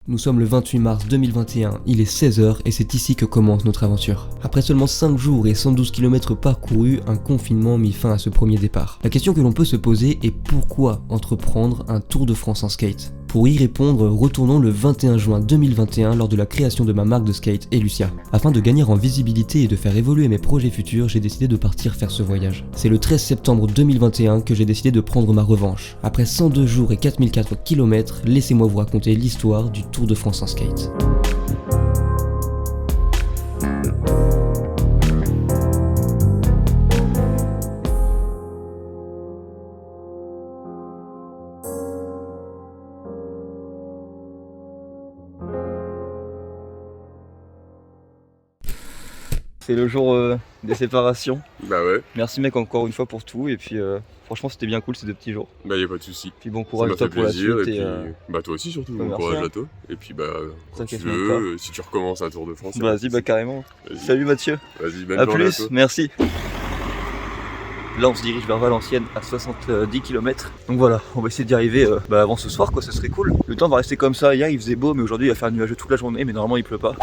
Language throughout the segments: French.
Nous sommes le 28 mars 2021, il est 16h et c'est ici que commence notre aventure. Après seulement 5 jours et 112 km parcourus, un confinement mit fin à ce premier départ. La question que l'on peut se poser est pourquoi entreprendre un Tour de France en skate ? Pour y répondre, retournons le 21 juin 2021 lors de la création de ma marque de skate Elucia. Afin de gagner en visibilité et de faire évoluer mes projets futurs, j'ai décidé de partir faire ce voyage. C'est le 13 septembre 2021 que j'ai décidé de prendre ma revanche. Après 102 jours et 4004 km, laissez-moi vous raconter l'histoire du Tour de France en skate. C'est le jour des séparations. Bah ouais. Merci mec encore une fois pour tout et puis franchement c'était bien cool ces 2 petits jours. Bah y'a pas de soucis. Puis bon courage à toi pour plaisir, la suite et puis, bah toi aussi surtout, bon courage à toi. Et puis bah quand tu veux, si tu recommences un Tour de France. Vas-y bah carrément. Salut Mathieu. Vas-y, bonne à journée plus, à toi. Merci. Là on se dirige vers Valenciennes à 70 km. Donc voilà, on va essayer d'y arriver avant ce soir quoi, ça serait cool. Le temps va rester comme ça, hier il faisait beau mais aujourd'hui il va faire nuageux toute la journée mais normalement il pleut pas.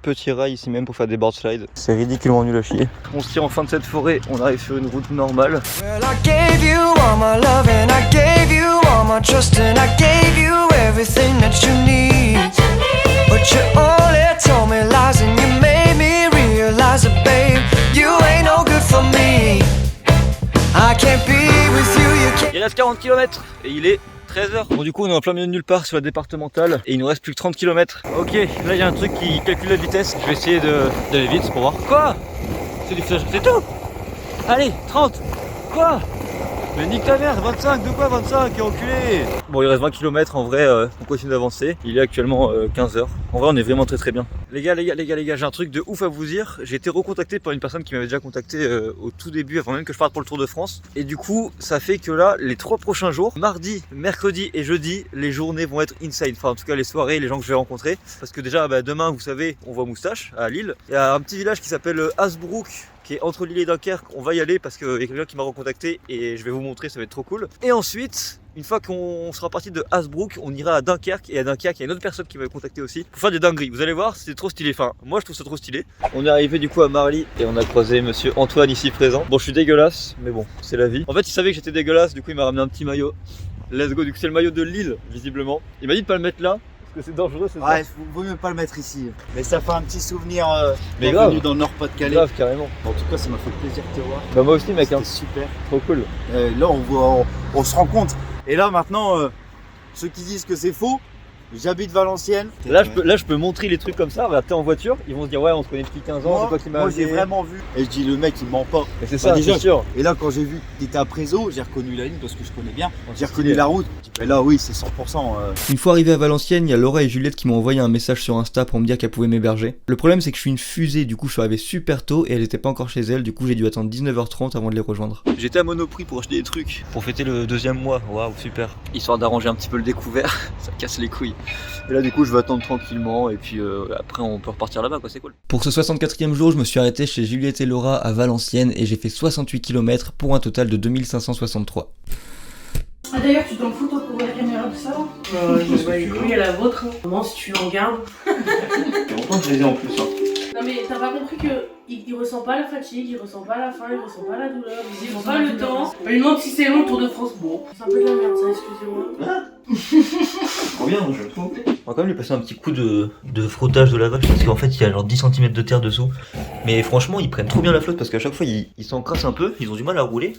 Petit rail ici même pour faire des board slides. C'est ridiculement nul à chier. On se tire en fin de cette forêt, on arrive sur une route normale. Well, I gave you all my love and I gave you all my trust and I gave you everything that you need. But you only told me lies and you made me realize that babe, you ain't no good for me. I can't be with you, you can't. Il reste 40 km et il est 13h. Bon du coup on est en plein milieu de nulle part sur la départementale et il nous reste plus que 30 km. Ok, là il y a un truc qui calcule la vitesse. Je vais essayer d'aller vite pour voir. Quoi? C'est du flash, c'est tout? Allez, 30. Quoi? Mais nique ta mère, 25, de quoi 25, enculé? Bon il reste 20 km en vrai, on continue d'avancer. Il est actuellement 15h. En vrai on est vraiment très bien. Les gars, j'ai un truc de ouf à vous dire. J'ai été recontacté par une personne qui m'avait déjà contacté au tout début, avant même que je parte pour le Tour de France. Et du coup, ça fait que là, les 3 prochains jours, mardi, mercredi et jeudi, les journées vont être insane. Enfin en tout cas les soirées, les gens que je vais rencontrer. Parce que déjà demain, vous savez, on va à Moustache, à Lille. Il y a un petit village qui s'appelle Hasbrook, qui est entre Lille et Dunkerque. On va y aller parce qu'il y a quelqu'un qui m'a recontacté et je vais vous montrer, ça va être trop cool. Et ensuite, une fois qu'on sera parti de Hasbrook, on ira à Dunkerque et à Dunkerque, il y a une autre personne qui m'a contacté aussi pour faire des dingueries. Vous allez voir, c'est trop stylé. Enfin, moi je trouve ça trop stylé. On est arrivé du coup à Marly et on a croisé monsieur Antoine ici présent. Bon, je suis dégueulasse, mais bon, c'est la vie. En fait, il savait que j'étais dégueulasse, du coup il m'a ramené un petit maillot. Let's go, du coup c'est le maillot de Lille, visiblement. Il m'a dit de pas le mettre là. Parce que c'est dangereux, c'est ça? Ouais, vaut mieux pas le mettre ici. Mais ça fait un petit souvenir mais grave, venu dans le Nord-Pas-de-Calais. Grave, carrément. En tout cas, ça m'a fait plaisir de te voir. Bah moi aussi mec, C'était super. Trop cool. Là, on se rend compte. Et là, maintenant, ceux qui disent que c'est faux, j'habite Valenciennes. Là je peux montrer les trucs comme ça, regarde, t'es en voiture, ils vont se dire ouais on se connaît depuis 15 ans, c'est quoi qui m'a Moi j'ai vraiment vu. Et je dis le mec il ment pas. Mais c'est ça, déjà, c'est sûr. Et là quand j'ai vu que t'étais à Prézo, j'ai reconnu la ligne parce que je connais bien. Oh, J'ai reconnu la route. Et là oui c'est 100%. Une fois arrivé à Valenciennes, il y a Laura et Juliette qui m'ont envoyé un message sur Insta pour me dire qu'elles pouvaient m'héberger. Le problème c'est que je suis une fusée, du coup je suis arrivé super tôt et elles étaient pas encore chez elles, du coup j'ai dû attendre 19h30 avant de les rejoindre. J'étais à Monoprix pour acheter des trucs pour fêter le 2e mois, waouh super. Histoire d'arranger un petit peu le découvert, ça casse les couilles. Et là du coup je vais attendre tranquillement et puis après on peut repartir là-bas quoi, c'est cool. Pour ce 64e jour, je me suis arrêté chez Juliette et Laura à Valenciennes et j'ai fait 68 km pour un total de 2563. Ah d'ailleurs tu t'en fous toi pour la caméra de ça? Je vais couiller à la vôtre. Comment si tu en gardes? C'est longtemps que je les ai en plus hein. Non mais t'as pas compris que il ressent pas la fatigue, il ressent pas la faim, il ressent pas la douleur, il ressent pas le temps. Il demande si c'est long le Tour de France. Bon, c'est un peu de la merde ça, excusez-moi. Trop bien, je trouve. On va quand même lui passer un petit coup de frottage de la vache parce qu'en fait il y a genre 10 cm de terre dessous. Mais franchement ils prennent trop bien la flotte parce qu'à chaque fois ils s'encrassent un peu, ils ont du mal à rouler.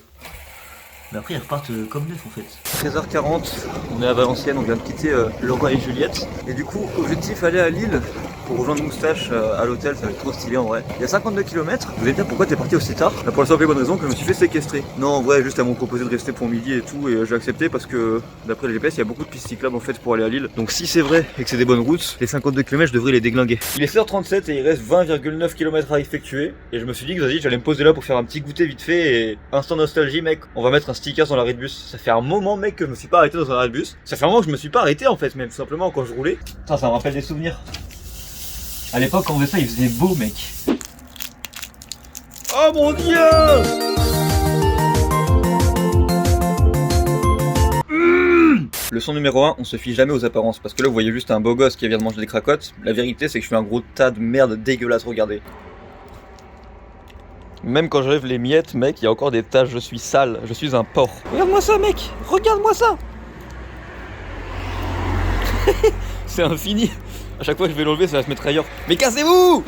Mais après ils repartent comme neuf en fait. 13h40, on est à Valenciennes, on vient de quitter Laura et Juliette. Et du coup, objectif aller à Lille pour rejoindre Moustache à l'hôtel, ça va être trop stylé en vrai. Il y a 52 km, vous allez me dire pourquoi t'es parti aussi tard? Pour la simple et bonne raison que je me suis fait séquestrer. Non en vrai, juste elles m'ont proposé de rester pour midi et tout et j'ai accepté parce que d'après le GPS, il y a beaucoup de pistes cyclables en fait pour aller à Lille. Donc si c'est vrai et que c'est des bonnes routes, les 52 km je devrais les déglinguer. Il est 16h37 et il reste 20,9 km à effectuer. Et je me suis dit que vas-y, j'allais me poser là pour faire un petit goûter vite fait et instant nostalgie mec. On va mettre un sticker dans l'arrêt de bus. Ça fait un moment mec que je me suis pas arrêté dans un arrêt de bus. Ça fait un moment que je me suis pas arrêté en fait, même tout simplement quand je roulais. Putain, ça me rappelle des souvenirs. À l'époque quand on faisait ça il faisait beau mec. Oh mon dieu! Leçon numéro 1, on se fie jamais aux apparences. Parce que là, vous voyez juste un beau gosse qui vient de manger des cracottes. La vérité, c'est que je fais un gros tas de merde dégueulasse, regardez. Même quand j'enlève les miettes, mec, il y a encore des taches, je suis sale, je suis un porc. Regarde-moi ça, mec! Regarde-moi ça! C'est infini. À chaque fois que je vais l'enlever, ça va se mettre ailleurs. Mais cassez-vous!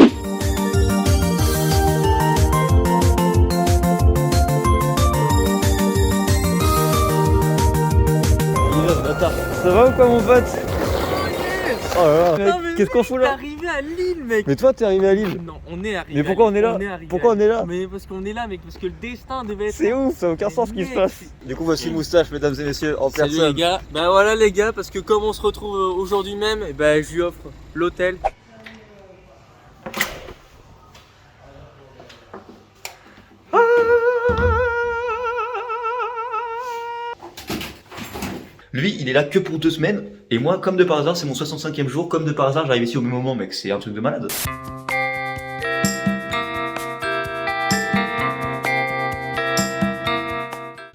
Ça va ou quoi mon pote? Oh là là, qu'est-ce qu'on fout là? T'es arrivé à Lille, mec. Mais toi t'es arrivé à Lille? Non, on est arrivé. Mais pourquoi on est là? Pourquoi on est là? Mais parce qu'on est là, mec, parce que le destin devait être. C'est ouf, ça n'a aucun sens ce qui se passe. Du coup voici Moustache, mesdames et messieurs, en Salut personne. les gars. Bah voilà les gars, parce que comme on se retrouve aujourd'hui même, et bah je lui offre l'hôtel. Lui, il est là que pour 2 semaines, et moi, comme de par hasard, c'est mon 65e jour, comme de par hasard, j'arrive ici au même moment, mec, c'est un truc de malade.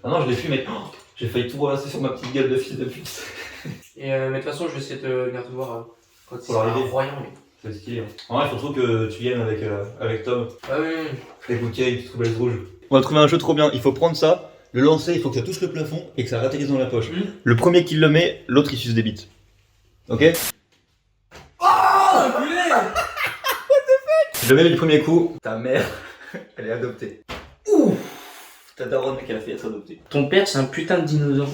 Ah non, je l'ai fumé. Oh, j'ai failli tout ramasser sur ma petite gueule de fils de pute. Et mais de toute façon, je vais essayer de venir te voir quand il Pour sera l'arrivée. Royan. C'est stylé. En vrai, il faut trop que tu viennes avec Tom. Ah oui. Avec bouquet, une petite roubelle rouge. On a trouvé un jeu trop bien, il faut prendre ça, le lancer, il faut que ça touche le plafond et que ça atterrisse dans la poche. Le premier qui le met, l'autre il suce des bites. Ok? Oh je le mets du premier coup. Ta mère, elle est adoptée. Ouf. Ta daronne mec, elle a fait être adoptée. Ton père, c'est un putain de dinosaure.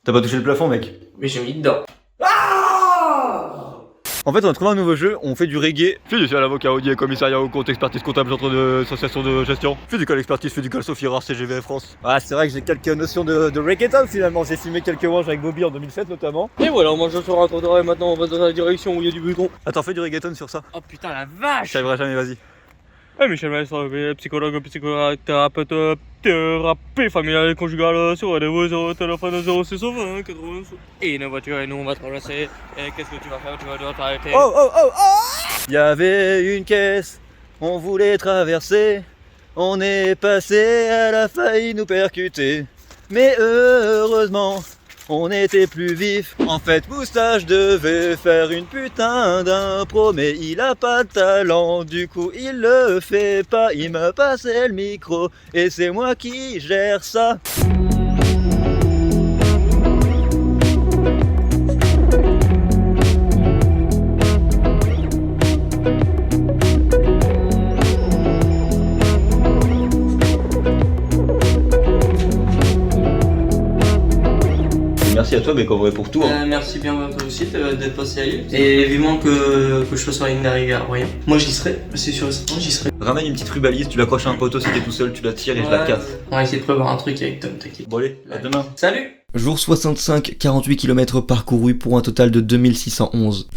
T'as pas touché le plafond mec? Mais j'ai mis dedans. En fait, on a trouvé un nouveau jeu, on fait du reggae. Fiducial, avocat, audier, commissariat au compte, expertise comptable, centre d'association de gestion. Fiducial expertise, Fiducial Sophie Rare, CGV France. Ah, c'est vrai que j'ai quelques notions de reggaeton finalement. J'ai filmé quelques manches avec Bobby en 2007 notamment. Et voilà, on mange sur un trottoir et maintenant on va dans la direction où il y a du bouton. Attends, fais du reggaeton sur ça. Oh putain la vache. Je t'arriverai jamais, vas-y. Michel Maestro, psychologue, psychothérapeute, thérapie familiale et conjugale sur rendez-vous sur téléphone 0620 80. Et une voiture et nous on va te remplacer. Et qu'est-ce que tu vas faire? Tu vas devoir t'arrêter. Oh oh oh oh! Il y avait une caisse, on voulait traverser. On est passé, elle a failli nous percuter. Mais heureusement, on était plus vif. En fait, Moustache devait faire une putain d'impro, mais il a pas de talent. Du coup, il le fait pas. Il m'a passé le micro et c'est moi qui gère ça. Merci à toi, mec, en vrai, pour tout. Hein. Merci bien à toi aussi d'être passé à Lille. Et vivement que je sois sur la ligne d'arrivée à Royan. Moi j'y serai, c'est sûr et certain, j'y serai. Ramène une petite rubalise, tu l'accroches à un poteau si t'es tout seul, tu la tires et je la casse. On va essayer de prévoir un truc avec Tom, t'inquiète. Bon allez, à demain. Salut! Jour 65, 48 km parcourus pour un total de 2611.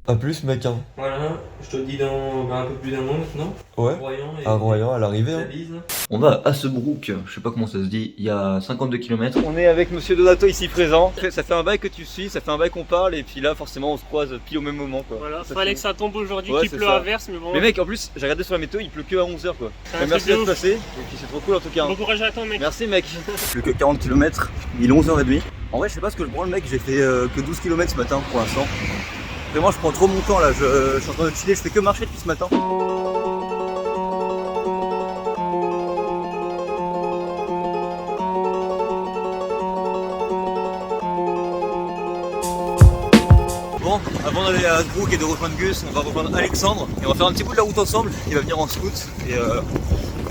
A plus, mec, hein. Voilà, je te le dis dans un peu plus d'un mois maintenant. Ouais. Royan et À Royan, à l'arrivée. la Hein. bise. On va à Assebrook, je sais pas comment ça se dit, il y a 52 km. On est avec Monsieur Donato ici présent. Ça fait un bail que tu suis, ça fait un bail qu'on parle, et puis là, forcément, on se croise pile au même moment, quoi. Voilà, Ça fallait fait- que ça tombe aujourd'hui, Ouais, qu'il c'est pleut ça. à verse, mais bon. Mais mec, en plus, j'ai regardé sur la météo, il pleut que à 11h, quoi. c'est un Mais merci truc de d'être ouf. passé, et puis c'est trop cool en tout cas. Bon courage à toi, mec. Merci, mec. Plus que 40 km, il est 11h30. En vrai, je sais pas ce que je branle, mec, j'ai fait que 12 km ce matin pour l'instant. Vraiment, je prends trop mon temps là, je suis en train de chiller, je fais que marcher depuis ce matin. Bon, avant d'aller à Asbrook et de rejoindre Gus, on va rejoindre Alexandre et on va faire un petit bout de la route ensemble. Il va venir en scout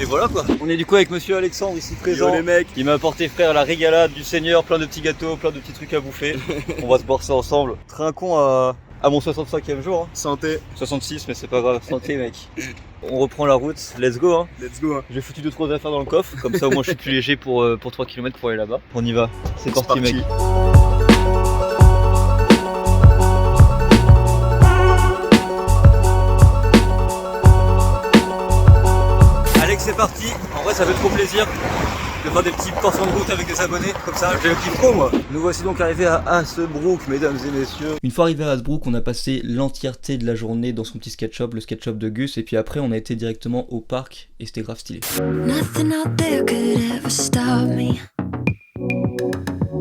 et voilà quoi. On est du coup avec monsieur Alexandre ici présent. Yo les mecs. Il m'a apporté frère la régalade du Seigneur, plein de petits gâteaux, plein de petits trucs à bouffer. On va se boire ça ensemble. Trinquons à mon 65e jour. Hein. Santé, 66 mais c'est pas grave, santé mec. On reprend la route, let's go hein. let's go. Hein. J'ai foutu 2-3 affaires dans le coffre, comme ça au moins je suis plus léger pour 3 km pour aller là-bas. On y va, c'est parti mec. Alex c'est parti, en vrai ça fait trop plaisir. de faire des petites portions de route avec des abonnés, comme ça, j'ai le kiff trop moi. Nous voici donc arrivés à Hasbrook, mesdames et messieurs. Une fois arrivé à Hasbrook, on a passé l'entièreté de la journée dans son petit skate shop, le skate shop de Gus, et puis après on a été directement au parc et c'était grave stylé. Nothing out there could ever stop me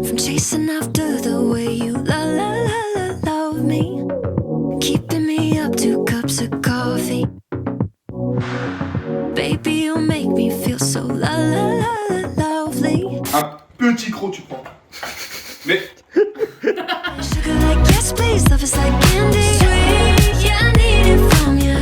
from chasing after the way you love me, keeping me up 2 cups of coffee. Baby, you make me feel so lovely. Un petit croc, tu prends. Mais. Sugar like yes, please, love is like candy. Sweet, yeah, I need it from you.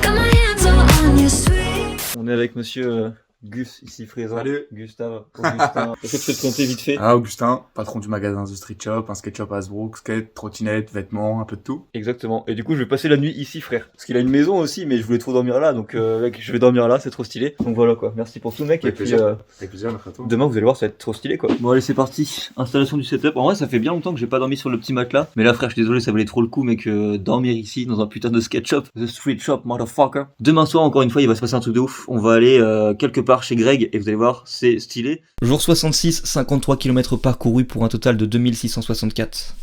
Got my hands all on you, sweet. On est avec monsieur Gus, ici présent. Salut. Gustave, Augustin. Est-ce que tu peux te présenter vite fait? Ah, Augustin, patron du magasin The Street Shop, un skate shop à Hasbrook, skate, trottinette, vêtements, un peu de tout. Exactement. Et du coup, je vais passer la nuit ici, frère. Parce qu'il a une maison aussi, mais je voulais trop dormir là, donc mec, je vais dormir là, c'est trop stylé. Donc voilà quoi. Merci pour tout, mec. Avec et puis plaisir. Avec plaisir, merci à toi. demain, vous allez voir, ça va être trop stylé quoi. Bon, allez, c'est parti. Installation du setup. En vrai, ça fait bien longtemps que j'ai pas dormi sur le petit matelas. Mais là, frère, je suis désolé, ça valait trop le coup, mec, dormir ici dans un putain de skate shop. The Street Shop, motherfucker. Demain soir, encore une fois, il va se passer un truc de ouf. On va aller quelque part chez Greg et vous allez voir, c'est stylé. Jour 66, 53 km parcourus pour un total de 2664.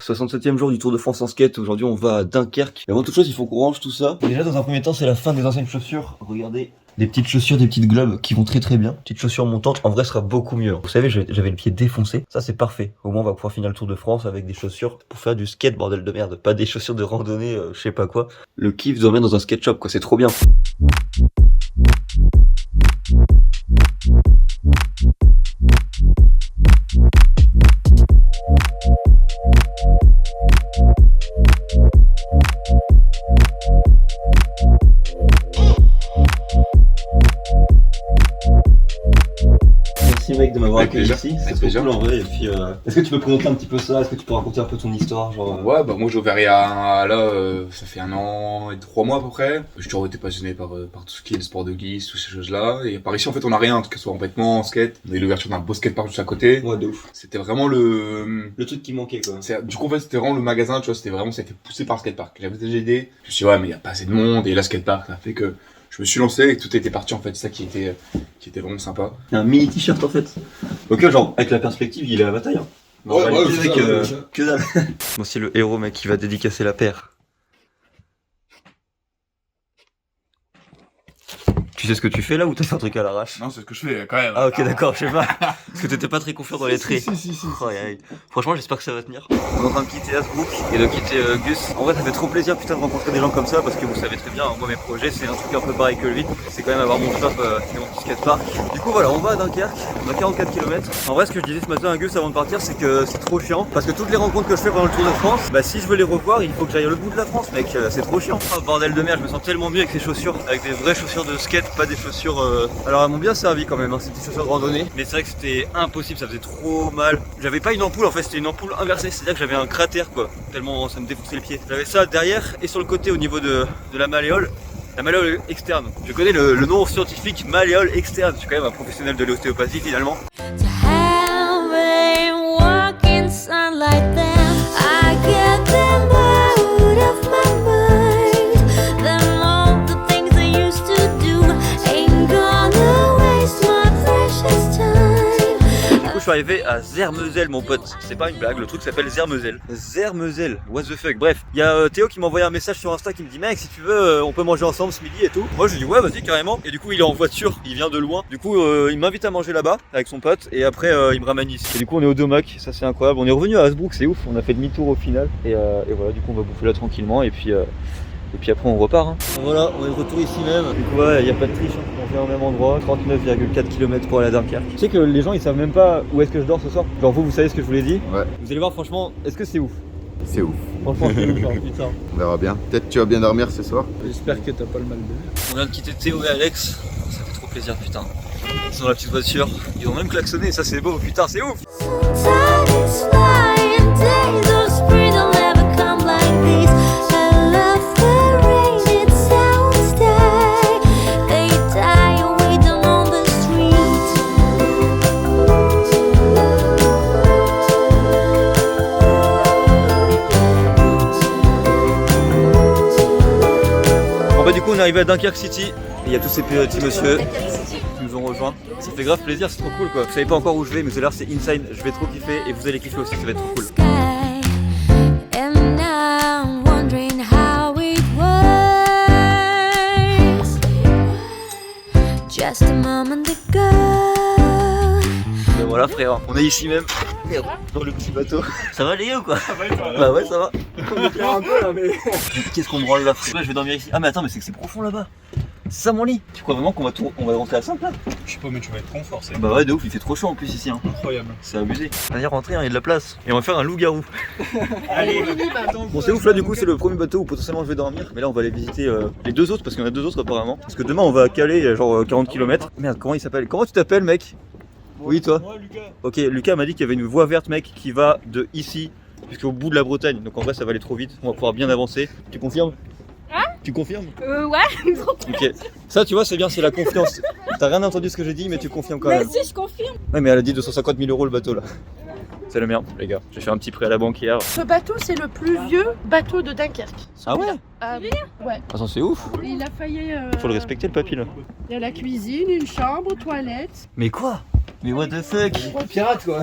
67e jour du Tour de France en skate. Aujourd'hui, on va à Dunkerque. Et avant toute chose, il faut qu'on range tout ça. Déjà, dans un premier temps, c'est la fin des anciennes chaussures. Regardez. Des petites chaussures, des petites globes qui vont très très bien. Petites chaussures montantes, en vrai, ce sera beaucoup mieux. Vous savez, j'avais le pied défoncé. Ça, c'est parfait. Au moins, on va pouvoir finir le Tour de France avec des chaussures pour faire du skate, bordel de merde. Pas des chaussures de randonnée, je sais pas quoi. Le kiff de dormir dans un skate shop, quoi. C'est trop bien. Merci mec de m'avoir accueilli ici, c'est trop cool en vrai. Et puis, est-ce que tu peux présenter un petit peu ça? Est-ce que tu peux raconter un peu ton histoire genre, Ouais, bah moi j'ai ouvert il y a ça fait 1 an et 3 mois à peu près. J'ai toujours été passionné par tout ce qui est le sport de glisse, toutes ces choses-là. Et par ici en fait on a rien, que ce soit en vêtements, en skate. On a eu l'ouverture d'un beau skatepark juste à côté. Ouais, de ouf. C'était vraiment le truc qui manquait quoi. Du coup en fait c'était vraiment le magasin, tu vois, c'était vraiment, ça a été poussé par le skatepark. J'avais déjà idée. Je me suis dit ouais mais il y a pas assez de monde et là skatepark ça fait que je me suis lancé et tout était parti en fait, c'est ça qui était vraiment sympa. Un mini t-shirt en fait. Ok, genre avec la perspective il est à la bataille. Hein. Ouais, mec, que dalle. Moi c'est le héros mec qui va dédicacer la paire. Tu sais ce que tu fais là ou t'as fait un truc à l'arrache? Non, c'est ce que je fais quand même. Ah ok d'accord, je sais pas. Parce que t'étais pas très confiant dans les traits. Si. Oh, franchement j'espère que ça va tenir. On est en train de quitter Hasbrook et de quitter Gus. En vrai ça fait trop plaisir putain de rencontrer des gens comme ça parce que vous savez très bien, moi mes projets c'est un truc un peu pareil que lui. C'est quand même avoir mon shop et mon petit skatepark. Du coup voilà, on va à Dunkerque, on a 44 km. En vrai ce que je disais ce matin à Gus avant de partir c'est que c'est trop chiant. Parce que toutes les rencontres que je fais pendant le Tour de France, bah si je veux les revoir il faut que j'aille au bout de la France mec, c'est trop chiant. Oh, bordel de merde, je me sens tellement mieux avec ces chaussures, avec des vraies chaussures de skate, pas des chaussures alors elles m'ont bien servi quand même, hein, ces petites chaussures de randonnée. Mais c'est vrai que c'était impossible, ça faisait trop mal. J'avais pas une ampoule en fait, c'était une ampoule inversée, c'est-à-dire que j'avais un cratère quoi, tellement ça me défonçait les pieds. J'avais ça derrière et sur le côté au niveau de la malléole. La malléole externe. Je connais le nom scientifique malléole externe. Je suis quand même un professionnel de l'ostéopathie finalement. Je suis arrivé à Zermezel mon pote, c'est pas une blague, le truc s'appelle Zermezel. Zermezel, what the fuck. Bref, il y a Théo qui m'a envoyé un message sur Insta qui me dit mec si tu veux on peut manger ensemble ce midi et tout. Moi je lui dis ouais vas-y carrément. Et du coup il est en voiture, il vient de loin. Du coup il m'invite à manger là-bas avec son pote et après il me ramène ici. Et du coup on est au Domac, ça c'est incroyable. On est revenu à Hasbrook, c'est ouf, on a fait demi-tour au final. Et voilà du coup on va bouffer là tranquillement et puis après on repart hein. Voilà, on est de retour ici même. Du coup ouais, y a pas de triche, hein. On vient au même endroit, 39,4 km pour aller à Dunkerque. Tu sais que les gens ils savent même pas où est-ce que je dors ce soir. Genre vous savez ce que je vous l'ai dit. Ouais. Vous allez voir franchement, est-ce que c'est ouf? C'est ouf. Franchement c'est ouf, genre, putain. On verra bien. Peut-être tu vas bien dormir ce soir. J'espère que t'as pas le mal de mer. On vient de quitter Théo et Alex, ça fait trop plaisir putain. Ils sont dans la petite voiture, ils ont même klaxonné, ça c'est beau, putain c'est ouf. Bon bah du coup on est arrivé à Dunkerque City et il y a tous ces petits monsieur qui nous nous ont rejoints. Ça fait grave plaisir, c'est trop cool quoi. Vous savez pas encore où je vais, mais vous allez voir, c'est insane. Je vais trop kiffer et vous allez kiffer aussi, ça va être trop cool. Just a moment ago. Ben voilà frère, on est ici même. Merde, dans le petit bateau. Ça va les gars ou quoi? Ça va et toi? Bah ouais ça va. On est un peu là mais... Qu'est-ce qu'on branle là frère? Je vais dormir ici. Ah mais attends, mais c'est que c'est profond là-bas. C'est ça mon lit. Tu crois vraiment qu'on va rentrer à 5 là? Je sais pas mais tu vas être confort, c'est Bah ouais de ouf, il fait trop chaud en plus ici hein. incroyable. C'est abusé. Allez rentrer, hein, il y a de la place. Et on va faire un loup-garou. Allez. Bon c'est ouf là du coup, c'est le premier bateau où potentiellement je vais dormir. Mais là on va aller visiter les deux autres parce qu'il y en a deux autres apparemment. Parce que demain on va à Calais, genre 40 km. Merde, comment il s'appelle? Comment tu t'appelles mec? Oui toi? Moi Lucas. Ok, Lucas m'a dit qu'il y avait une voie verte mec qui va de ici jusqu'au bout de la Bretagne. Donc en vrai ça va aller trop vite, on va pouvoir bien avancer. Tu confirmes? Hein? Tu confirmes? Ouais. Ok. Ça tu vois c'est bien, c'est la confiance. T'as rien entendu ce que j'ai dit mais tu confirmes quand même. Mais si, je confirme. Ouais mais elle a dit 250 000 € le bateau là. C'est la merde les gars. J'ai fait un petit prêt à la banque hier. Ce bateau, c'est le plus vieux bateau de Dunkerque. Ah ouais? Ah oui. Ouais. Attends c'est ouf. Il a failli. Faut le respecter le papy là. Il y a la cuisine, une chambre, toilette. Mais quoi? Mais what the fuck? Pirate quoi.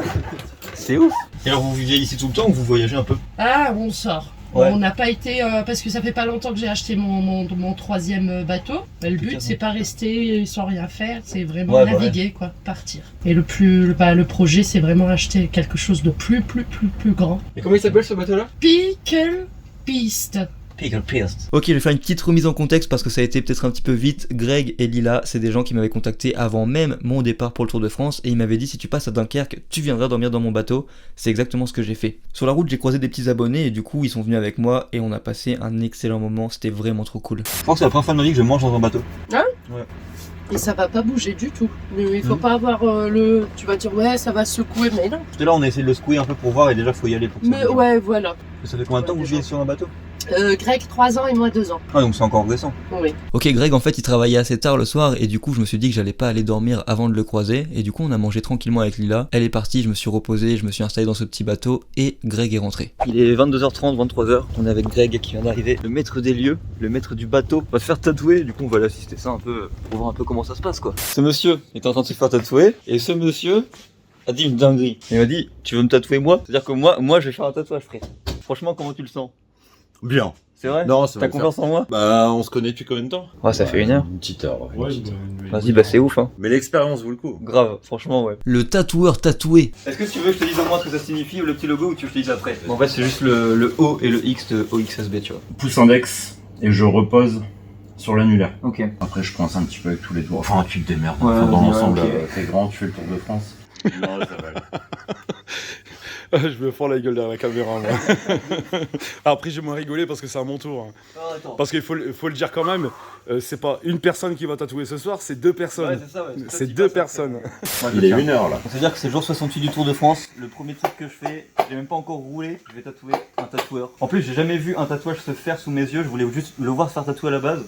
C'est ouf. Et alors vous viviez ici tout le temps ou vous voyagez un peu? Ah, on sort. Ouais. On n'a pas été parce que ça fait pas longtemps que j'ai acheté mon troisième bateau. Le but c'est pas rester sans rien faire, c'est vraiment naviguer quoi, partir. Et le projet c'est vraiment acheter quelque chose de plus grand. Et comment il s'appelle ce bateau là? Pickle Piste. Ok, je vais faire une petite remise en contexte parce que ça a été peut-être un petit peu vite. Greg et Lila, c'est des gens qui m'avaient contacté avant même mon départ pour le Tour de France et ils m'avaient dit si tu passes à Dunkerque, tu viendras dormir dans mon bateau. C'est exactement ce que j'ai fait. Sur la route, j'ai croisé des petits abonnés et du coup, ils sont venus avec moi et on a passé un excellent moment. C'était vraiment trop cool. Je crois que c'est la première fois de ma vie que je mange dans un bateau. Hein? Ouais. Et ça va pas bouger du tout. Mais il faut pas avoir tu vas dire ouais ça va secouer, mais non. Parce que là on a essayé de le secouer un peu pour voir et déjà faut y aller pour que ça Mais bouge. ouais voilà. Ça fait combien de temps que vous vivez sur un bateau? Greg 3 ans et moi 2 ans. Ah donc c'est encore récent. Oui. Ok, Greg en fait il travaillait assez tard le soir et du coup je me suis dit que j'allais pas aller dormir avant de le croiser et du coup on a mangé tranquillement avec Lila. Elle est partie, je me suis reposé, je me suis installé dans ce petit bateau et Greg est rentré. Il est 22h30, 23h, on est avec Greg qui vient d'arriver, le maître des lieux, le maître du bateau, va se faire tatouer, du coup on va l'assister ça un peu pour voir un peu comment ça se passe quoi. Ce monsieur est en train de se faire tatouer et ce monsieur a dit une dinguerie. Il m'a dit tu veux me tatouer moi? C'est-à-dire que moi je vais faire un tatouage frère. Franchement comment tu le sens? Bien. C'est vrai? Non, ça va. T'as confiance en moi? Bah, on se connaît depuis combien de temps? Ouais, ça fait 1 heure. Une petite heure. Ouais, Vas-y, bah c'est ouf hein. Mais l'expérience vaut le coup. Grave, franchement ouais. Le tatoueur tatoué. Est-ce que tu veux que je te dise au moins ce que ça signifie ou le petit logo ou tu veux que je te dise après? Bon, en fait c'est juste le O et le X de OXSB tu vois. Pouce index et je repose sur l'annulaire. Ok. Après je pense un petit peu avec tous les doigts. Enfin tu te démerdes. Ouais, Dans vas-y, l'ensemble, ouais, ok. t'es grand, tu fais le Tour de France. Non, ça va. Je me fends la gueule derrière la caméra moi. Après j'ai moins rigolé parce que c'est à mon tour. Hein. Oh, parce qu'il faut le dire quand même, c'est pas une personne qui va tatouer ce soir, c'est 2 personnes. Ouais, c'est ça, ouais. C'est 2 personnes. Ouais, Il est 1 heure là. C'est-à-dire que c'est le jour 68 du Tour de France. Le premier truc que je fais, j'ai même pas encore roulé, je vais tatouer un tatoueur. En plus j'ai jamais vu un tatouage se faire sous mes yeux, je voulais juste le voir se faire tatouer à la base.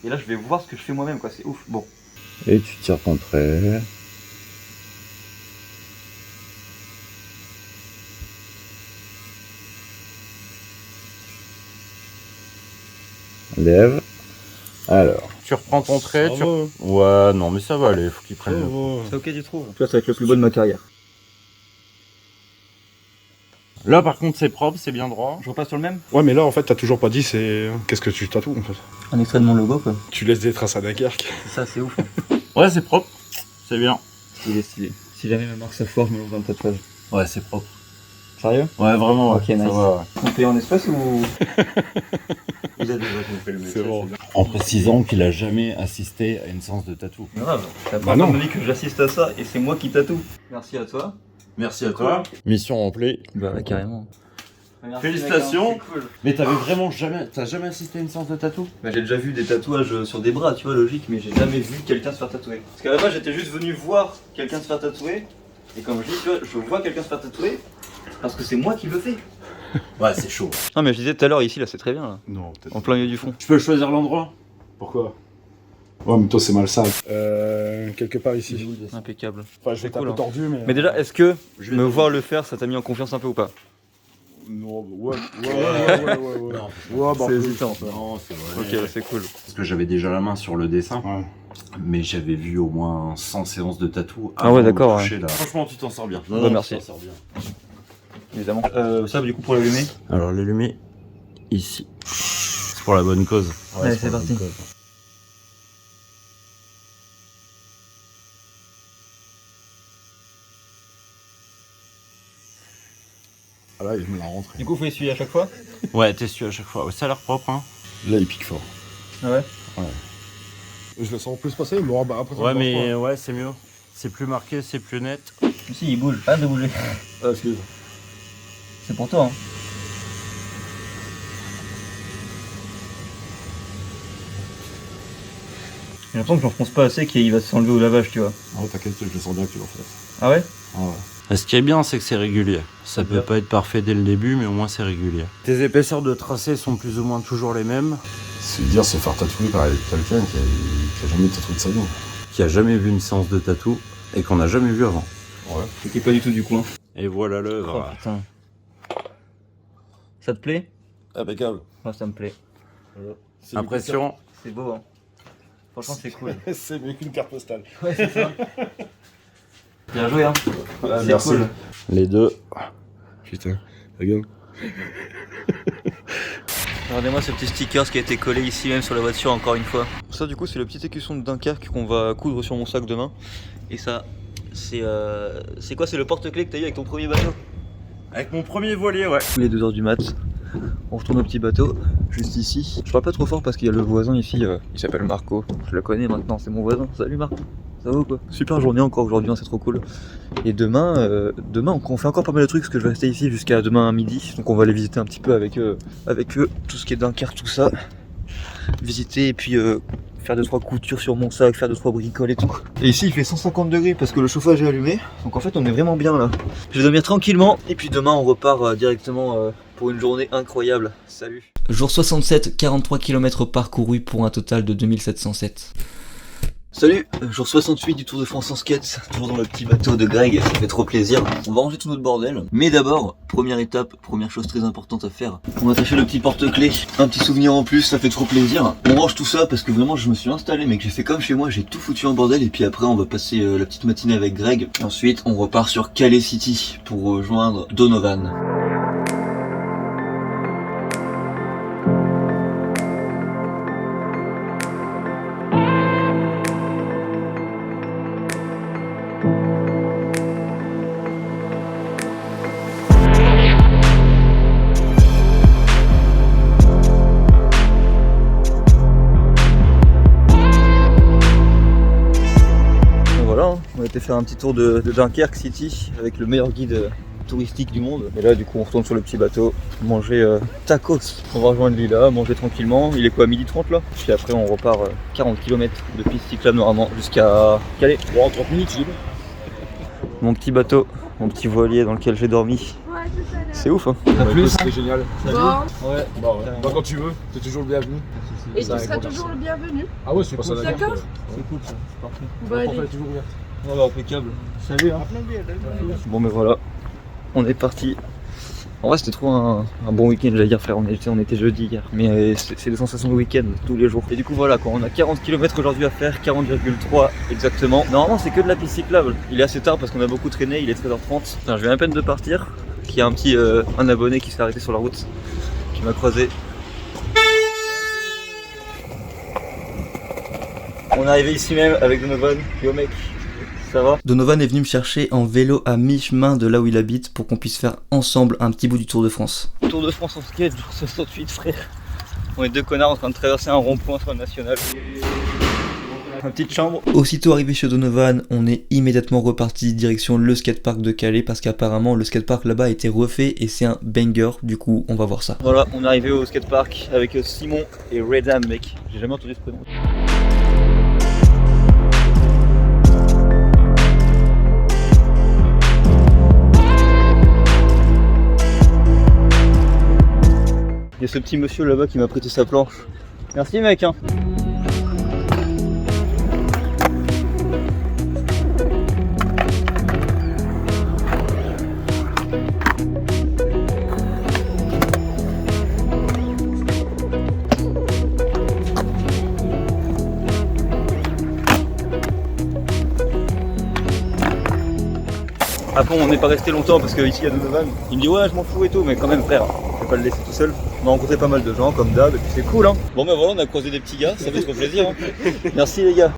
Et là je vais voir ce que je fais moi-même quoi, c'est ouf. Bon. Et tu tires ton trait. Lève. Alors. Tu reprends ton trait, Ouais, non mais ça va aller, faut qu'il prenne le coup. C'est ok tu trouves? Tu vois ça va être le plus beau de ma carrière. Là par contre c'est propre, c'est bien droit. Je repasse sur le même? Ouais mais là en fait t'as toujours pas dit c'est... Qu'est-ce que tu tatoues en fait? Un extrait de mon logo quoi. Tu laisses des traces à Dunkerque. C'est ça, c'est ouf. Ouais c'est propre, c'est bien. Stylé, stylé. Si jamais ma marque ça foire, je me lance dans le tatouage. Ouais c'est propre. Sérieux? Ouais vraiment, Ok, ouais. nice. Ça va, ouais. On paye en espèces ou... Il a déjà fait le message. C'est bon. En précisant qu'il a jamais assisté à une séance de tatou. Grave. La Bah première non. fois me dit que j'assiste à ça et c'est moi qui tatoue. Merci à toi. Merci à toi. Mission remplie. Bah ouais, carrément. Merci, Félicitations. mec, hein, c'est cool. Mais t'avais vraiment jamais... T'as jamais assisté à une séance de tatou? Bah, j'ai déjà vu des tatouages sur des bras, tu vois, logique, mais j'ai jamais vu quelqu'un se faire tatouer. Parce qu'à la base, j'étais juste venu voir quelqu'un se faire tatouer. Et comme je dis, tu vois, je vois quelqu'un se faire tatouer parce que c'est moi qui le fais. Ouais c'est chaud. Non, mais je disais tout à l'heure, ici, là, c'est très bien, là. Non, peut-être. En plein milieu du fond. Tu peux choisir l'endroit? Pourquoi? Ouais mais toi c'est mal ça. Quelque part ici. Impeccable. Enfin je vais C'est cool, taper hein. tordu mais... Mais déjà, est-ce que me voir le faire, ça t'a mis en confiance un peu ou pas? Non, ouais. Non, Ouais, bah, C'est hésitant, ça. non c'est vrai. Ok, là, c'est cool. Parce que j'avais déjà la main sur le dessin. Ouais. Mais j'avais vu au moins 100 séances de tatou. Ah ouais, d'accord. Ouais. Franchement, tu t'en sors bien. Ouais, merci. Tu t'en sors bien. Évidemment. Ça, du coup, pour l'allumer. Alors, l'allumer ici. C'est pour la bonne cause. Ouais, c'est parti. Ah là, il me l'a rentré. Du coup, faut essuyer à chaque fois? Ouais, t'essuies à chaque fois. Ouais, ça a l'air propre, hein. Là, il pique fort. Ah ouais? Ouais. Je le sens plus passer, mais bah, après ça ouais, me mais marche ouais, c'est mieux. C'est plus marqué, c'est plus net. Si, il bouge. Arrête de bouger. pas. Ah, excuse. C'est pour toi, hein. J'ai l'impression que j'en fonce pas assez qu'il va s'enlever au lavage, tu vois. Ah ouais, t'inquiète, je le sens bien que tu l'enfonces. Ah ouais? Ah ouais. Ce qui est bien, c'est que c'est régulier. Ça peut pas être parfait dès le début, mais au moins c'est régulier. Tes épaisseurs de tracé sont plus ou moins toujours les mêmes. C'est dire se faire tatouer par quelqu'un qui a jamais tatoué de sa vie. Qui a jamais vu une séance de tatou et qu'on n'a jamais vu avant. Ouais. Et qui est pas du tout du coin. Et voilà l'œuvre. Oh putain. Ça te plaît? Impeccable. Moi, ça me plaît. Voilà. Impression. C'est beau, hein. Franchement, c'est cool. C'est mieux qu'une carte postale. Ouais, c'est ça. Bien joué, hein. Ouais, c'est cool. Les deux. Putain, regarde. Regardez-moi ce petit sticker qui a été collé ici même sur la voiture encore une fois. Ça du coup c'est le petit écusson de Dunkerque qu'on va coudre sur mon sac demain. Et ça c'est quoi? C'est le porte-clés que t'as eu avec ton premier bateau? Avec mon premier voilier, ouais. Les 2 h du mat, on retourne au petit bateau, juste ici. Je parle pas trop fort parce qu'il y a le voisin ici, il s'appelle Marco. Je le connais maintenant, c'est mon voisin. Salut Marco, ça va ou quoi? Super journée encore aujourd'hui, hein, c'est trop cool. Et demain on fait encore pas mal de trucs parce que je vais rester ici jusqu'à demain à midi. Donc on va aller visiter un petit peu avec eux, tout ce qui est Dunkerque, tout ça. Visiter et puis faire 2-3 coutures sur mon sac, faire 2-3 bricoles et tout. Et ici il fait 150 degrés parce que le chauffage est allumé. Donc en fait on est vraiment bien là. Je vais dormir tranquillement et puis demain on repart directement pour une journée incroyable. Salut. Jour 67, 43 km parcourus pour un total de 2707. Salut, jour 68 du Tour de France en skate, toujours dans le petit bateau de Greg, ça fait trop plaisir. On va ranger tout notre bordel. Mais d'abord, première étape, première chose très importante à faire. On va attacher le petit porte-clés, un petit souvenir en plus, ça fait trop plaisir. On range tout ça parce que vraiment je me suis installé mec, j'ai fait comme chez moi, j'ai tout foutu en bordel. Et puis après on va passer la petite matinée avec Greg. Ensuite on repart sur Calais City pour rejoindre Donovan. On a été faire un petit tour de Dunkerque City avec le meilleur guide touristique du monde. Et là du coup on retourne sur le petit bateau, manger tacos. On va rejoindre Lila, manger tranquillement. Il est quoi, 12h30 là? Puis après on repart 40 km de piste cyclable normalement jusqu'à Calais. Bon, 30 minutes, j'ai Mon petit bateau, mon petit voilier dans lequel j'ai dormi. C'est ouf hein. T'as plus, c'était génial. Bon. Ouais, bah ouais. Bah quand tu veux, t'es toujours le bienvenu. Et tu seras toujours le bienvenu. Ah ouais, c'est pas ça la D'accord. C'est cool ça, parfait. Bon, allez. Elle est toujours ouverte. Ouais, bah, impeccable. Salut hein. Bon mais voilà, on est parti. En vrai c'était trop un bon week-end, j'allais dire frère, on était jeudi hier. Mais c'est des sensations de week-end tous les jours. Et du coup voilà quoi, on a 40 km aujourd'hui à faire, 40,3 exactement. Normalement c'est que de la piste cyclable. Il est assez tard parce qu'on a beaucoup traîné, il est 13h30. Putain, je viens à peine de partir. Il y a un abonné qui s'est arrêté sur la route, qui m'a croisé. On est arrivé ici même avec Donovan. Yo mec, ça va? Donovan est venu me chercher en vélo à mi-chemin de là où il habite pour qu'on puisse faire ensemble un petit bout du Tour de France. Tour de France en skate, jour 68 frère. On est deux connards en train de traverser un rond-point sur le national. Ma petite chambre. Aussitôt arrivé chez Donovan, on est immédiatement reparti direction le skatepark de Calais parce qu'apparemment le skatepark là-bas a été refait et c'est un banger, du coup on va voir ça. Voilà, on est arrivé au skatepark avec Simon et Redam mec. J'ai jamais entendu ce prénom. Il y a ce petit monsieur là-bas qui m'a prêté sa planche. Merci mec hein. Après on n'est pas resté longtemps parce qu'ici il y a Donovan. Il me dit ouais je m'en fous et tout, mais quand même frère, je vais pas le laisser tout seul. On a rencontré pas mal de gens comme d'hab et puis c'est cool hein. Bon ben voilà, on a croisé des petits gars, ça fait trop plaisir hein. Merci les gars.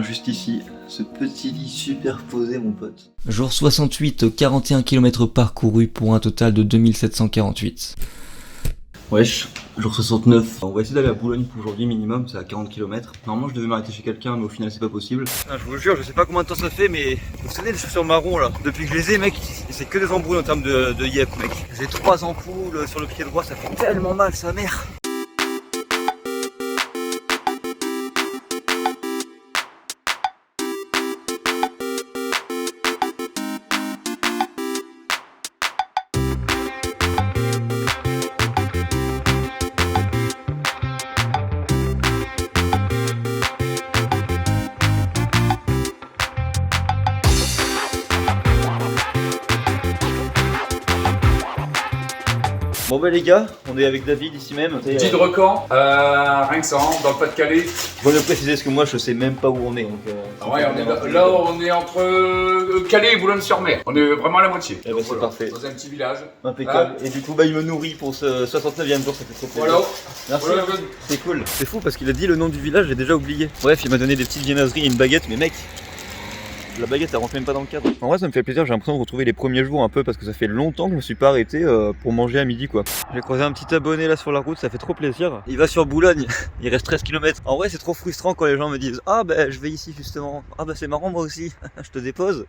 Juste ici, ce petit lit superposé mon pote. Jour 68, 41 km parcourus pour un total de 2748. Wesh, jour 69. On va essayer d'aller à Boulogne pour aujourd'hui minimum, c'est à 40 km. Normalement je devais m'arrêter chez quelqu'un mais au final c'est pas possible. Ah, je vous jure, je sais pas combien de temps ça fait mais vous savez les chaussures marron là, depuis que je les ai mec, c'est que des embrouilles en termes de yep mec. J'ai 3 ampoules sur le pied droit, ça fait tellement mal sa mère. Bon bah les gars, on est avec David ici même. Guide Recan, rien que ça, hein, dans le Pas-de-Calais. Je dois préciser parce que moi je sais même pas où on est. Donc, ouais, là on est entre Calais et Boulogne-sur-Mer. On est vraiment à la moitié. Eh ben, c'est parfait. Dans un petit village. Impeccable. Et du coup bah il me nourrit pour ce 69e jour, ça fait trop plaisir. Voilà. Merci. Voilà. C'est cool. C'est fou parce qu'il a dit le nom du village, j'ai déjà oublié. Bref, il m'a donné des petites viennoiseries et une baguette, mais mec. La baguette elle rentre même pas dans le cadre. En vrai ça me fait plaisir, j'ai l'impression de retrouver les premiers jours un peu parce que ça fait longtemps que je me suis pas arrêté pour manger à midi quoi. J'ai croisé un petit abonné là sur la route, ça fait trop plaisir. Il va sur Boulogne, il reste 13 km. En vrai c'est trop frustrant quand les gens me disent ah bah je vais ici justement, ah bah c'est marrant moi aussi, je te dépose.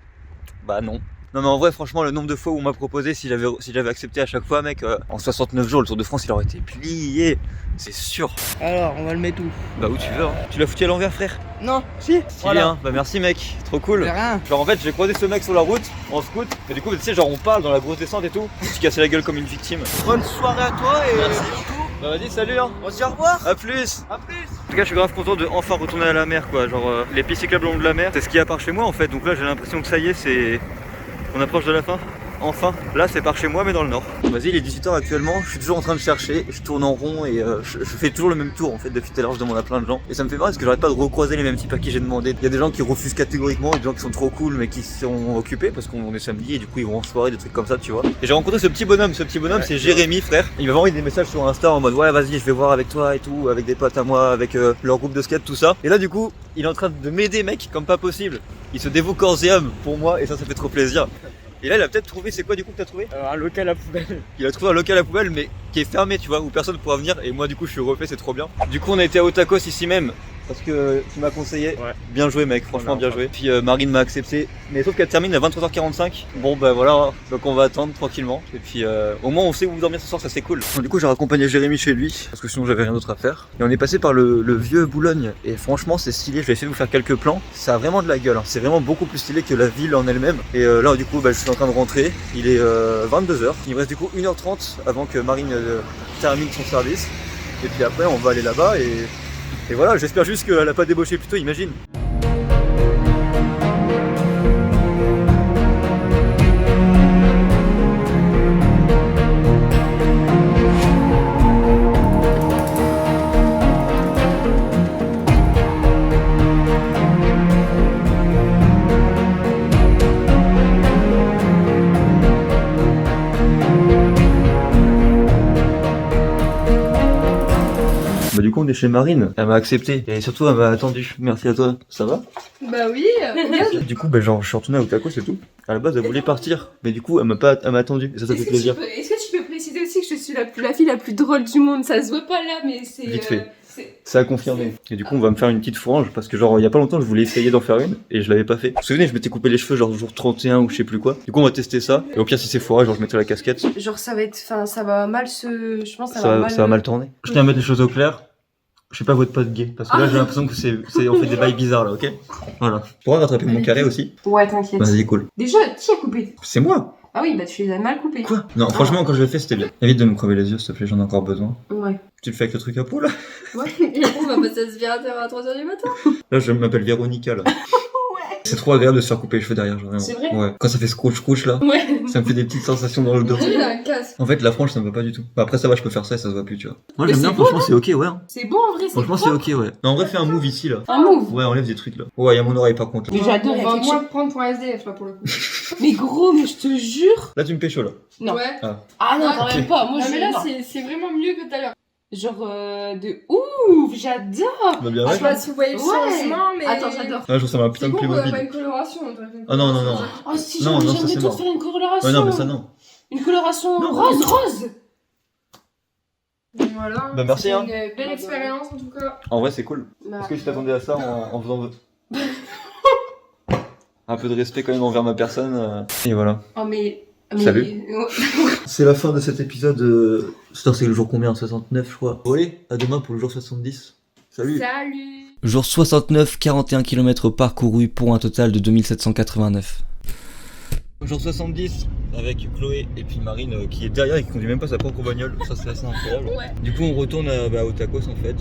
Bah non. Non mais en vrai franchement le nombre de fois où on m'a proposé si j'avais accepté à chaque fois mec, en 69 jours le Tour de France il aurait été plié, c'est sûr. Alors on va le mettre où? Bah où tu veux hein. Tu l'as foutu à l'envers frère? Non. Si. Voilà. Hein. Bah merci mec, trop cool. Rien. Genre en fait j'ai croisé ce mec sur la route en scout et du coup tu sais genre on parle dans la grosse descente et tout. Je suis cassé la gueule comme une victime. Bonne soirée à toi et merci. Bah vas-y salut hein. On se dit au revoir. A plus. A plus. En tout cas je suis grave content de enfin retourner à la mer quoi. Genre les pistes cyclables le long de la mer, c'est ce qu'il y a par chez moi en fait. Donc là j'ai l'impression que ça y est c'est... On approche de la fin. Enfin, là c'est par chez moi mais dans le nord. Vas-y, il est 18h actuellement, je suis toujours en train de chercher, je tourne en rond et je fais toujours le même tour en fait depuis tout à l'heure, je demande à plein de gens. Et ça me fait marrer parce que j'arrête pas de recroiser les mêmes types à qui j'ai demandé. Il y a des gens qui refusent catégoriquement, et des gens qui sont trop cool mais qui sont occupés parce qu'on est samedi et du coup ils vont en soirée, des trucs comme ça tu vois. Et j'ai rencontré ce petit bonhomme ouais, c'est Jérémy frère. Il m'a envoyé des messages sur Insta en mode ouais vas-y je vais voir avec toi et tout, avec des potes à moi, avec leur groupe de skate tout ça. Et là du coup il est en train de m'aider mec comme pas possible. Il se dévoue corps et âme pour moi et ça fait trop plaisir. Et là il a peut-être trouvé, c'est quoi du coup que t'as trouvé? Un local à poubelle. Il a trouvé un local à poubelle mais qui est fermé tu vois, où personne ne pourra venir et moi du coup je suis refait, c'est trop bien. Du coup on a été à Otakos ici même parce que tu m'as conseillé. Ouais. Bien joué mec, franchement bien joué. Puis Marine m'a accepté, mais sauf qu'elle termine à 23h45. Bon bah voilà, donc on va attendre tranquillement. Et puis au moins on sait où dormir ce soir, ça c'est cool. Donc, du coup j'ai raccompagné Jérémy chez lui parce que sinon j'avais rien d'autre à faire. Et on est passé par le vieux Boulogne et franchement c'est stylé, je vais essayer de vous faire quelques plans. Ça a vraiment de la gueule, hein. C'est vraiment beaucoup plus stylé que la ville en elle-même. Et là du coup bah, je suis en train de rentrer, il est 22h. Il me reste du coup 1h30 avant que Marine termine son service. Et puis après on va aller là-bas et voilà, j'espère juste qu'elle a pas débauché plus tôt, imagine. Bah du coup on est chez Marine, elle m'a accepté et surtout elle m'a attendu. Merci à toi, ça va? Bah oui, regarde. Du coup bah genre je suis retourné à Otakos c'est tout. À la base elle voulait partir, mais du coup elle m'a attendu et ça fait plaisir. Est-ce que tu peux préciser aussi que je suis la fille la plus drôle du monde? Ça se voit pas là mais c'est... Vite fait. Ça a confirmé. Et du coup on va me faire une petite frange parce que genre il y a pas longtemps je voulais essayer d'en faire une et je l'avais pas fait. Vous vous souvenez je m'étais coupé les cheveux genre jour 31 ou je sais plus quoi. Du coup on va tester ça et au pire si c'est foiré genre je mettrai la casquette. Genre ça va être... Enfin ça va mal se... Je pense que ça va mal tourner. Je tiens à mettre les choses au clair. Je suis pas votre pote gay parce que là j'ai l'impression que c'est on fait des bails bizarres là, ok? Voilà. Tu pourras rattraper mon carré aussi? Ouais t'inquiète. Vas-y cool. Déjà qui a coupé? C'est moi. Ah oui, bah tu les as mal coupés. Quoi? Non, franchement, quand je l'ai fait, c'était bien. Évite de me crever les yeux, s'il te plaît, j'en ai encore besoin. Ouais. Tu le fais avec le truc à peau là? Ouais, et on va passer l'aspirateur à 3h du matin. Là, je m'appelle Véronica là. C'est trop agréable de se faire couper les cheveux derrière, genre vraiment. C'est vrai? Ouais. Quand ça fait scrouch là, Ouais. ça me fait des petites sensations dans le dos. Il a un casque. En fait, la frange, ça me va pas du tout. Bah, après, ça va, je peux faire ça et ça se voit plus, tu vois. Moi, Mais j'aime bien, c'est beau, franchement, hein. c'est ok, ouais. C'est beau en vrai, c'est Franchement, c'est ok, ouais. Non, en vrai, fais un move ici là. Un move? Ouais, enlève des trucs là. Ouais, y'a mon oreille par contre. Mais j'adore, On va moins prendre pour un SDF là pour le coup. Mais gros, mais je te jure. Là, tu me pécho là. Non. Ouais. Ah non, quand Ok. même pas. Moi, Non, je mais là non. c'est vraiment mieux que tout à l'heure. Genre de ouf, j'adore. Bah, bien, Je ouais. sais pas si vous voyez le changement, mais. Attends, j'adore. Ah, je trouve ça m'a un putain C'est de bon, on va Playmobil. pas une coloration. on devrait faire une Ah non, non, non. coloration. Oh si, Non, non, ça, j'aimerais c'est trop mort. faire une coloration. Ouais, non, mais ça, non. Une coloration Non, rose, non. rose. Voilà. Bah, merci, C'était hein. une belle expérience en tout cas. En vrai, c'est cool. Bah, Est-ce que tu t'attendais à ça en faisant. Un peu de respect quand même envers ma personne. Et voilà. Oh mais. Salut. C'est la fin de cet épisode. C'est le jour combien? 69, je crois. Ouais, à demain pour le jour 70. Salut. Salut. Jour 69, 41 km parcourus pour un total de 2789. Jour 70 avec Chloé et puis Marine qui est derrière et qui conduit même pas sa propre bagnole. Ça, c'est assez incroyable. Ouais. Du coup, on retourne au Tacos en fait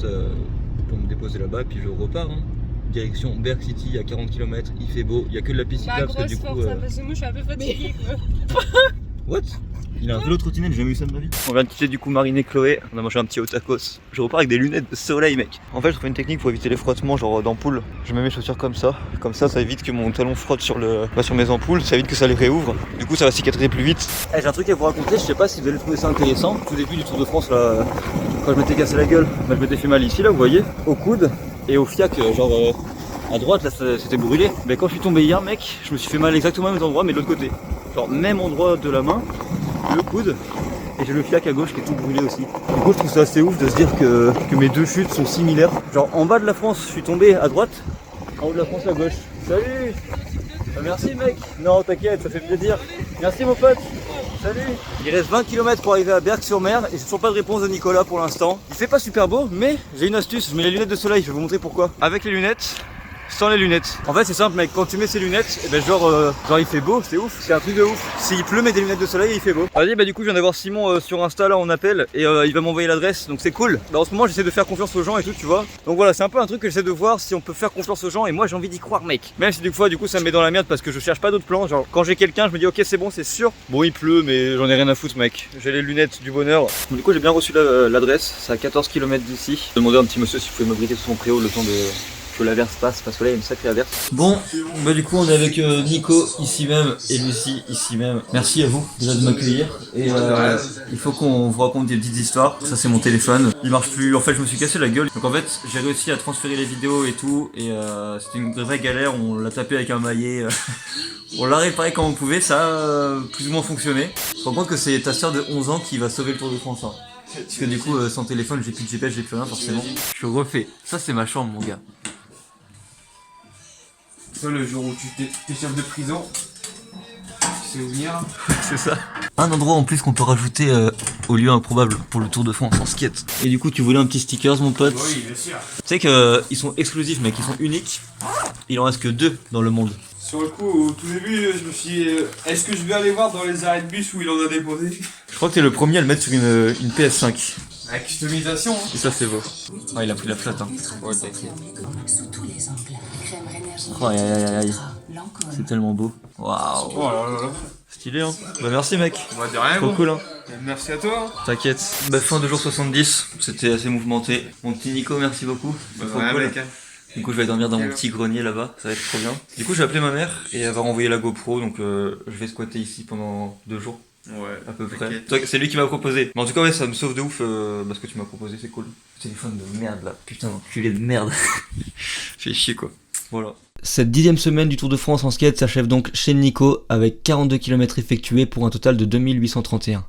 pour me déposer là-bas. Et puis je repars. Hein. Direction Berg City à 40 km. Il fait beau. Il y a que de la piste cyclable parce que du coup. parce que moi je suis un peu fatiguée quoi. What? Il a un vélo trottinette, j'ai jamais vu ça de ma vie. On vient de quitter du coup Marine et Chloé, on a mangé un petit au tacos. Je repars avec des lunettes de soleil mec. En fait je trouve une technique pour éviter les frottements genre d'ampoule. Je mets mes chaussures comme ça évite que mon talon frotte sur mes ampoules, ça évite que ça les réouvre. Du coup ça va cicatriser plus vite. J'ai un truc à vous raconter, je sais pas si vous allez trouver ça intéressant. Au début du Tour de France là, quand je m'étais cassé la gueule, je m'étais fait mal ici là vous voyez, au coude et au fiac à droite là c'était brûlé. Mais quand je suis tombé hier mec, je me suis fait mal exactement au même endroit mais de l'autre côté. Genre même endroit de la main, le coude, et j'ai le fiac à gauche qui est tout brûlé aussi. Du coup je trouve ça assez ouf de se dire que mes deux chutes sont similaires. Genre en bas de la France je suis tombé à droite, en haut de la France à gauche. Salut. Merci mec. Non t'inquiète, ça fait plaisir. Merci mon pote. Salut. Il reste 20 km pour arriver à Berck-sur-Mer et j'ai toujours pas de réponse de Nicolas pour l'instant. Il fait pas super beau mais j'ai une astuce, je mets les lunettes de soleil, je vais vous montrer pourquoi. Avec les lunettes, sans les lunettes. En fait c'est simple mec, quand tu mets ces lunettes, et ben genre il fait beau, c'est ouf, c'est un truc de ouf. S'il pleut mets des lunettes de soleil et il fait beau. Vas-y bah du coup je viens d'avoir Simon sur Insta là on appelle et il va m'envoyer l'adresse donc c'est cool. Bah en ce moment j'essaie de faire confiance aux gens et tout tu vois. Donc voilà c'est un peu un truc que j'essaie de voir si on peut faire confiance aux gens et moi j'ai envie d'y croire mec. Même si des fois du coup ça me met dans la merde parce que je cherche pas d'autres plans. Genre quand j'ai quelqu'un je me dis ok c'est bon c'est sûr. Bon il pleut mais j'en ai rien à foutre mec. J'ai les lunettes du bonheur. Donc, du coup j'ai bien reçu l'adresse, c'est à 14 km d'ici. Je demandais à un petit monsieur s'il pouvait me briter sur son préau le temps de... que l'averse passe parce que là il y a une sacrée averse. Bon, bah du coup on est avec Nico ici même et Lucie ici même. Merci à vous déjà de m'accueillir et il faut qu'on vous raconte des petites histoires. Ça c'est mon téléphone, il marche plus, en fait je me suis cassé la gueule. Donc en fait j'ai réussi à transférer les vidéos et tout et c'était une vraie galère, on l'a tapé avec un maillet. On l'a réparé quand on pouvait, ça a plus ou moins fonctionné. Je me rends compte que c'est ta soeur de 11 ans qui va sauver le Tour de France. Hein. Parce que du coup sans téléphone j'ai plus de GPS, j'ai plus rien forcément. Je refais, ça c'est ma chambre mon gars. Ça, le jour où tu t'es chef de prison, tu sais où venir. C'est ça. Un endroit en plus qu'on peut rajouter au lieu improbable pour le Tour de France en skate. Et du coup, tu voulais un petit stickers, mon pote? Oui, bien sûr. Tu sais qu'ils sont exclusifs, mec, ils sont uniques. Il en reste que 2 dans le monde. Sur le coup, au tout début, je me suis dit, est-ce que je vais aller voir dans les arrêts de bus où il en a déposé? Je crois que t'es le premier à le mettre sur une PS5. La customisation. Hein. Et ça, c'est beau. Ah, il a pris la flotte, hein. Ouais, t'inquiète. Oh, aïe, aïe, aïe, aïe. C'est tellement beau. Waouh. Oh là là là. Stylé, hein. Bah, merci, mec. Bah, de rien. Trop cool, hein. Merci à toi. T'inquiète. Bah, fin de jour 70. C'était assez mouvementé. Mon petit Nico, merci beaucoup. Bah, trop cool. Mec, hein. Du coup je vais dormir dans mon petit grenier là-bas, ça va être trop bien. Du coup j'ai appelé ma mère et elle va renvoyer la GoPro donc je vais squatter ici pendant 2 jours. Ouais, à peu près. C'est lui qui m'a proposé. Mais en tout cas ouais ça me sauve de ouf parce que tu m'as proposé, c'est cool. Téléphone de merde là, putain d'enculé de merde. Fait chier quoi. Voilà. Cette 10e semaine du Tour de France en skate s'achève donc chez Nico avec 42 km effectués pour un total de 2831.